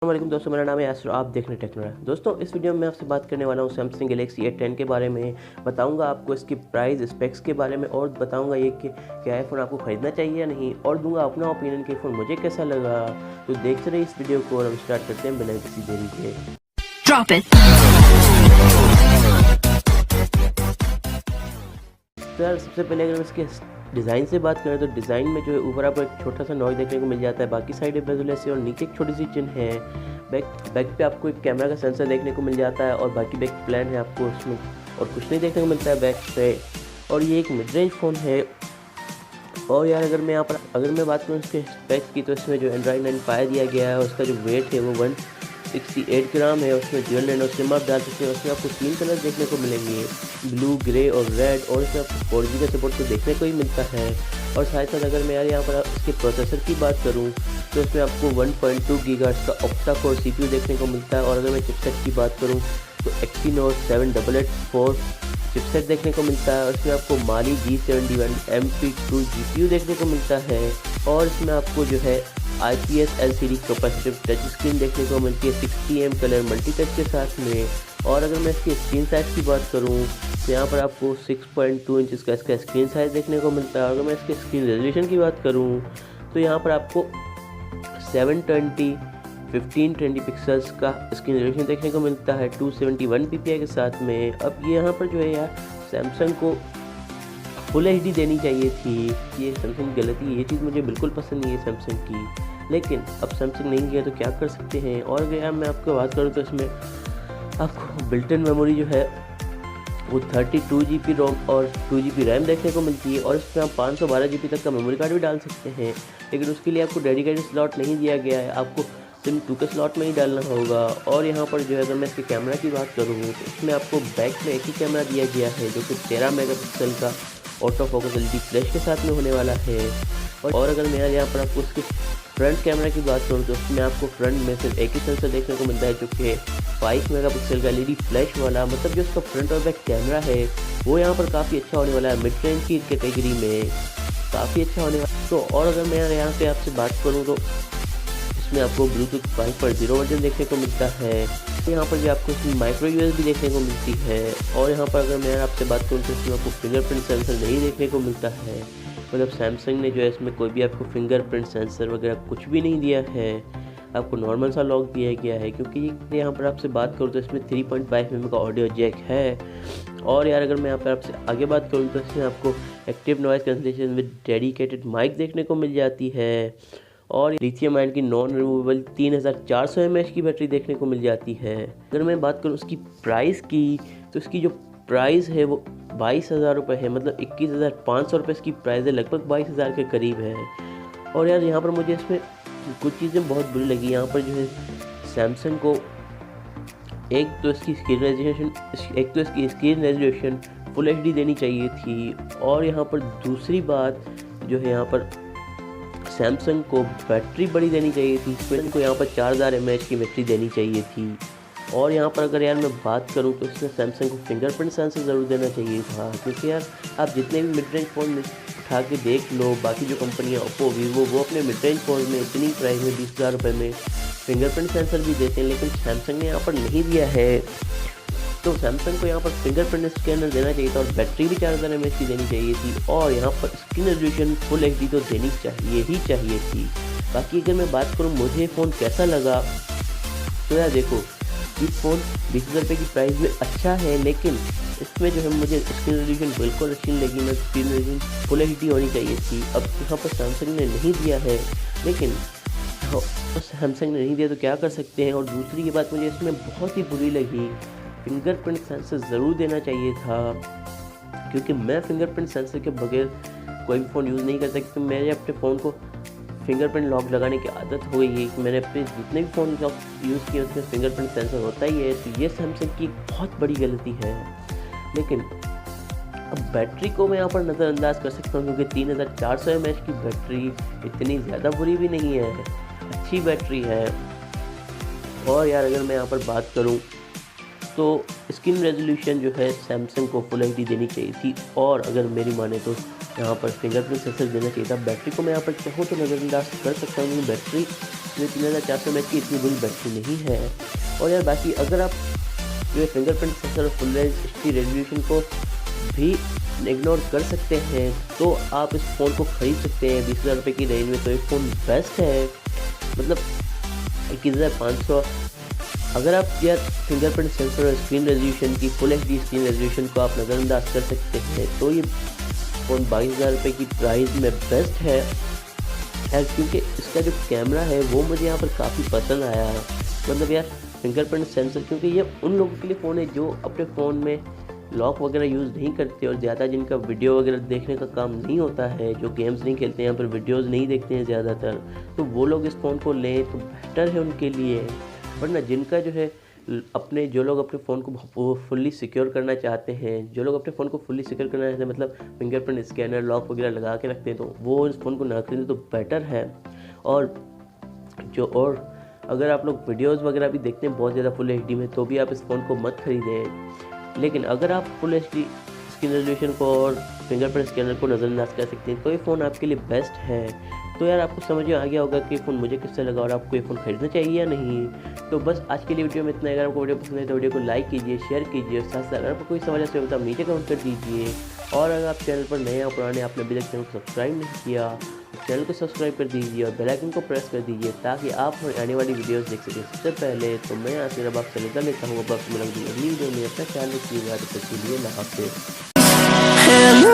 अस्सलाम दोस्तों, मेरा नाम है आसर, आप देख रहे हैं टेक्नो ट्राई। दोस्तों, इस वीडियो में मैं आपसे बात करने वाला हूँ सैमसंग गैलेक्सी A10 के बारे में। बताऊंगा आपको इसकी प्राइस, स्पेक्स के बारे में, और बताऊंगा ये कि क्या फ़ोन आपको ख़रीदना चाहिए या नहीं, और दूंगा अपना ओपिनियन कि फ़ोन मुझे कैसा लगा। तो देखते रहिए इस वीडियो को और हम स्टार्ट करते हैं बिना किसी देरी के। Drop it. तो यार, सबसे पहले अगर इसके डिज़ाइन से बात करें तो डिज़ाइन में जो है ऊपर आपको एक छोटा सा नॉइज़ देखने को मिल जाता है, बाकी साइड बेजल ऐसे, और नीचे एक छोटी सी चिन्ह है। बैक पे आपको एक कैमरा का सेंसर देखने को मिल जाता है, और बाकी बैक प्लान है आपको उसमें, और कुछ नहीं देखने को मिलता है बैक पे। और ये एक मिड रेंज फ़ोन है। और यार, अगर मैं बात करूँ इसके स्पेक्स की, तो इसमें जो एंड्रॉइड 9 पाया दिया गया है, उसका जो वेट है वो 168 ग्राम है। उसमें ड्यूल नैनो सिम आप डाल सकते हैं। उसमें आपको 3 कलर देखने को मिलेंगे, ब्लू, ग्रे और रेड, और इसमें आपको 4G का सपोर्ट तो देखने को ही मिलता है। और साथ साथ अगर मैं यार यहाँ पर इसके प्रोसेसर की बात करूँ तो इसमें आपको 1.2 गीगाहर्ट्ज़ का ऑक्टा कोर CPU देखने को मिलता है। और अगर मैं चिपसेट की बात करूँ तो Exynos 7884 चिपसेट देखने को मिलता है। उसमें आपको माली G71 MP2 GPU देखने को मिलता है। और इसमें आपको जो है IPS LCD capacitive touch screen देखने को मिलती है 60mm कलर मल्टी टच के साथ में। और अगर मैं इसकी स्क्रीन साइज़ की बात करूं तो यहाँ पर आपको 6.2 इंच का इसका स्क्रीन साइज़ देखने को मिलता है। और अगर मैं इसके स्क्रीन रेजोल्यूशन की बात करूं तो यहाँ पर आपको 720 1520 पिक्सल्स का स्क्रीन रेजोल्यूशन देखने को मिलता है 271 ppi के साथ में। अब ये यहाँ पर जो है यार, सैमसंग को फुल HD देनी चाहिए थी। ये सैमसंग की गलती है, ये चीज़ मुझे बिल्कुल पसंद नहीं है सैमसंग की। लेकिन अब सैमसंग नहीं किया तो क्या कर सकते हैं। और अगर यार मैं आपको बात करूँ तो इसमें आपको बिल्ट इन मेमोरी जो है वो 32 GB रोम और 2 GB रैम देखने को मिलती है। और इसमें आप 512 GB तक का मेमोरी कार्ड भी डाल सकते हैं। लेकिन उसके लिए आपको डेडिकेटेड स्लॉट नहीं दिया गया है, आपको सिम 2 के स्लॉट में ही डालना होगा। और यहाँ पर जो है, अगर मैं इसके कैमरा की बात करूँ तो इसमें आपको बैक में एक ही कैमरा दिया गया है, जो कि 13 मेगापिक्सल का ऑटो फोकस LED फ्लैश के साथ में होने वाला है। और अगर मैं यहाँ पर आपको उसके फ्रंट कैमरा की बात करूँ तो उसमें आपको फ्रंट में सिर्फ एक ही सेंसर देखने को मिलता है, जो कि 5 मेगापिक्सल का LED फ्लैश वाला। मतलब जो उसका फ्रंट और बैक कैमरा है वो यहाँ पर काफ़ी अच्छा होने वाला है, मिड रेंज की कैटेगरी में काफ़ी अच्छा होने वाला। तो और अगर मैं यहाँ से आपसे बात करूँ तो इसमें आपको ब्लूटूथ 5.0 वर्जन देखने को मिलता है। यहाँ पर भी आपको इसमें माइक्रो USB देखने को मिलती है। और यहाँ पर अगर मैं आपसे बात करूँ तो इसमें आपको फिंगरप्रिंट सेंसर नहीं देखने को मिलता है। मतलब सैमसंग ने जो है इसमें कोई भी आपको फिंगरप्रिंट सेंसर वगैरह कुछ भी नहीं दिया है, आपको नॉर्मल सा लॉक दिया गया है। क्योंकि यहाँ पर आपसे बात करूँ तो इसमें 3.5mm का ऑडियो जैक है। और यार, अगर मैं यहाँ पर आपसे आगे बात करूँ तो इसमें आपको active noise cancellation with dedicated mic देखने को मिल जाती है। और लिथियम आयन की नॉन रिमूवेबल 3400 mAh की बैटरी देखने को मिल जाती है। अगर मैं बात करूँ उसकी प्राइस की तो इसकी जो प्राइस है वो 22,000 रुपये है। मतलब 21,500 रुपये इसकी प्राइस है, लगभग 22,000 के करीब है। और यार, यहाँ पर मुझे इसमें कुछ चीज़ें बहुत बुरी लगी। यहाँ पर जो है सैमसंग को एक तो इसकी स्क्रीन रेजोल्यूशन फुल HD देनी चाहिए थी। और यहाँ पर दूसरी बात जो है, यहाँ पर सैमसंग को बैटरी बड़ी देनी चाहिए थी। इसमें को यहाँ पर 4000 mAh की बैटरी देनी चाहिए थी। और यहाँ पर अगर यार मैं बात करूँ तो इसमें सैमसंग को फिंगरप्रिंट सेंसर ज़रूर देना चाहिए था। क्योंकि यार, आप जितने भी मिड रेंज फ़ोन उठा के देख लो, बाकी जो कंपनियाँ ओप्पो, वीवो, वो अपने मिड रेंज फ़ोन में इतनी प्राइस में 20,000 रुपये में फिंगरप्रिंट सेंसर भी देते हैं, लेकिन सैमसंग ने यहाँ पर नहीं दिया है। तो सैमसंग को यहाँ पर फिंगरप्रिंट स्कैनर देना चाहिए था, और बैटरी भी 4000 mAh की देनी चाहिए थी। और यहाँ पर स्क्रीन रेजोल्यूशन फुल HD तो देनी चाहिए थी। बाकी अगर मैं बात करूँ मुझे फ़ोन कैसा लगा, तो यार देखो, ये फ़ोन 20,000 रुपये की प्राइस में अच्छा है, लेकिन इसमें जो है मुझे स्क्रीन रेजोल्यूशन बिल्कुल अच्छी नहीं लगी। मैं स्क्रीन रेजोल्यूशन फुल HD होनी चाहिए थी। अब यहाँ पर सैमसंग ने नहीं दिया है, लेकिन सैमसंग ने नहीं दिया तो क्या कर सकते हैं। और दूसरी ये बात मुझे इसमें बहुत ही बुरी लगी, फिंगरप्रिंट सेंसर ज़रूर देना चाहिए था। क्योंकि मैं फिंगरप्रिंट सेंसर के बगैर कोई भी फ़ोन यूज़ नहीं कर सकता। मेरे अपने फ़ोन को फिंगरप्रिंट लॉक लगाने की आदत हो गई है कि मैंने अपने जितने भी फ़ोन यूज़ किए उसमें फिंगरप्रिंट सेंसर होता ही है। तो ये सैमसंग की बहुत बड़ी गलती है। लेकिन अब बैटरी को मैं यहाँ पर नज़रअंदाज कर सकता हूँ, क्योंकि 3400 mAh की बैटरी इतनी ज़्यादा बुरी भी नहीं है, अच्छी बैटरी है। और यार, अगर मैं यहाँ पर बात करूँ तो स्क्रीन रेजोल्यूशन जो है सैमसंग को फुल HD देनी चाहिए थी। और अगर मेरी माने तो यहाँ पर फिंगरप्रिंट सेंसर देना चाहिए था। बैटरी को मैं यहाँ पर चाहूँ तो नज़रअंदाज कर सकता हूँ, क्योंकि बैटरी जो 3400 mAh की इतनी बुरी बैटरी नहीं है। और यार बाकी अगर आप जो है फिंगरप्रिंट सेंसर और फुल एचडी रेजोल्यूशन को भी इग्नोर कर सकते हैं तो आप इस फ़ोन को ख़रीद सकते हैं 20,000 रुपये की रेंज में। तो ये फ़ोन बेस्ट है, मतलब 21,500। अगर आप यार फिंगरप्रिंट सेंसर और स्क्रीन रेजोल्यूशन की फुल एचडी स्क्रीन रेजोल्यूशन को आप नज़रअंदाज कर सकते हैं तो ये फ़ोन 22,000 रुपये की प्राइस में बेस्ट है यार। क्योंकि इसका जो कैमरा है वो मुझे यहाँ पर काफ़ी पसंद आया है। मतलब यार फिंगरप्रिंट सेंसर, क्योंकि ये उन लोगों के लिए फ़ोन है जो अपने फ़ोन में लॉक वगैरह यूज़ नहीं करते और ज़्यादा जिनका वीडियो वगैरह देखने का काम नहीं होता है, जो गेम्स नहीं खेलते हैं, यहाँ पर वीडियोज़ नहीं देखते हैं ज़्यादातर, तो वो लोग इस फ़ोन को लें तो बेटर है उनके लिए। वरना जिनका जो है अपने जो लोग अपने फ़ोन को फुल्ली सिक्योर करना चाहते हैं, जो लोग अपने फ़ोन को फुल्ली सिक्योर करना चाहते हैं, मतलब फिंगरप्रिंट स्कैनर लॉक वगैरह लगा के रखते हैं, तो वो इस फ़ोन को ना खरीदें तो बेटर है। और अगर आप लोग वीडियोज़ वगैरह भी देखते हैं बहुत ज़्यादा फुल एचडी में तो भी आप इस फ़ोन को मत खरीदें। लेकिन अगर आप फुल एचडी स्क्रीन रेजोल्यूशन को और फिंगरप्रिंट स्कैनर को नज़रअंदाज कर सकते हैं तो ये फ़ोन आपके लिए बेस्ट है। तो यार आपको समझ में आ गया होगा कि फ़ोन मुझे किससे लगा और आपको ये फ़ोन खरीदना चाहिए या नहीं। तो बस आज के लिए वीडियो में इतना। अगर आपको वीडियो पसंद है तो वीडियो को लाइक कीजिए, शेयर कीजिए और साथ साथ अगर आपको कोई सवाल है तो आप नीचे कमेंट कर दीजिए। और अगर आप चैनल पर नए या पुराने आपने अभी तक चैनल को सब्सक्राइब नहीं किया तो चैनल को सब्सक्राइब कर दीजिए और बेल आइकन को प्रेस कर दीजिए ताकि आप आने वाली वीडियोस देख सकें सबसे पहले। तो मैं यहाँ से आपसे विदा लेता हूँ। अब आपसे मिलूंगी अगली वीडियो में। अपना ख्याल रखिएगा, तब तक के लिए अल्लाह हाफ़िज़।